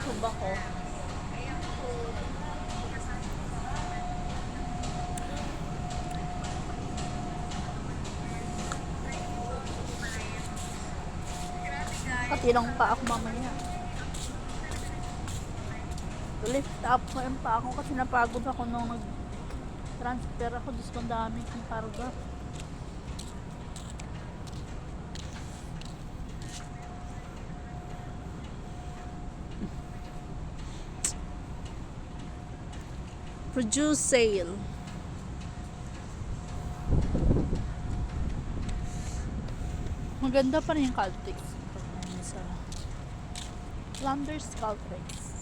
YouTube ako. Katilong pa ako mamaya. Lift up ko yung pa ako kasi napagod ako nung nag-transfer ako. Diyos ko, ang dami kong karga. Produce sale. Maganda pa rin yung Caltex. Sa Flanders Caltex.